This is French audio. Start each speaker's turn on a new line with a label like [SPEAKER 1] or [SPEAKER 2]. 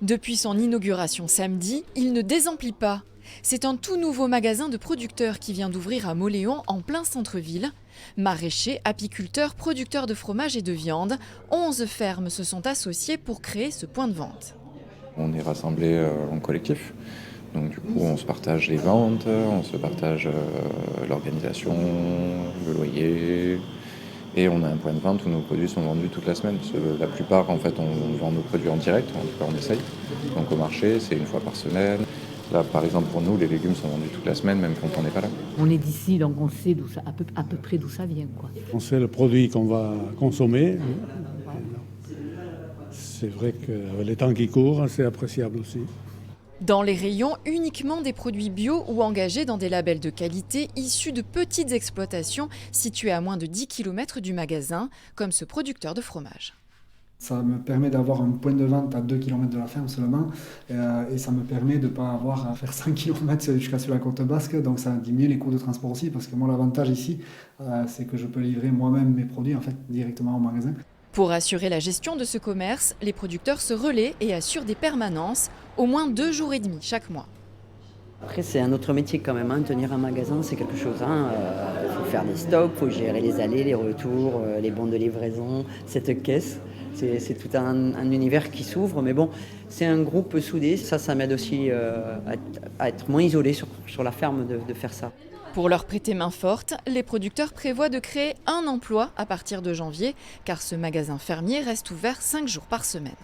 [SPEAKER 1] Depuis son inauguration samedi, il ne désemplit pas. C'est un tout nouveau magasin de producteurs qui vient d'ouvrir à Mauléon en plein centre-ville. Maraîchers, apiculteurs, producteurs de fromage et de viande, 11 fermes se sont associées pour créer ce point de vente.
[SPEAKER 2] On est rassemblés en collectif, donc du coup on se partage les ventes, on se partage l'organisation, le loyer, et on a un point de vente où nos produits sont vendus toute la semaine. Parce que la plupart en fait on vend nos produits en direct, en tout cas on essaye. Donc au marché c'est une fois par semaine. Là par exemple pour nous les légumes sont vendus toute la semaine même quand on n'est pas là.
[SPEAKER 3] On est d'ici donc on sait d'où ça, à peu près d'où ça vient, quoi.
[SPEAKER 4] On sait le produit qu'on va consommer. C'est vrai que les temps qui courent, c'est appréciable aussi.
[SPEAKER 1] Dans les rayons, uniquement des produits bio ou engagés dans des labels de qualité issus de petites exploitations situées à moins de 10 km du magasin, comme ce producteur de fromage.
[SPEAKER 5] Ça me permet d'avoir un point de vente à 2 km de la ferme seulement et ça me permet de ne pas avoir à faire 5 km jusqu'à sur la côte basque, donc ça diminue les coûts de transport aussi parce que moi l'avantage ici c'est que je peux livrer moi-même mes produits en fait directement au magasin.
[SPEAKER 1] Pour assurer la gestion de ce commerce, les producteurs se relaient et assurent des permanences, au moins 2 jours et demi chaque mois.
[SPEAKER 6] Après, c'est un autre métier quand même. Tenir un magasin, c'est quelque chose. Il faut faire des stocks, il faut gérer les allers, les retours, les bons de livraison, cette caisse. C'est tout un univers qui s'ouvre. Mais bon, c'est un groupe soudé. Ça m'aide aussi à être moins isolé sur la ferme de faire ça.
[SPEAKER 1] Pour leur prêter main forte, les producteurs prévoient de créer un emploi à partir de janvier, car ce magasin fermier reste ouvert 5 jours par semaine.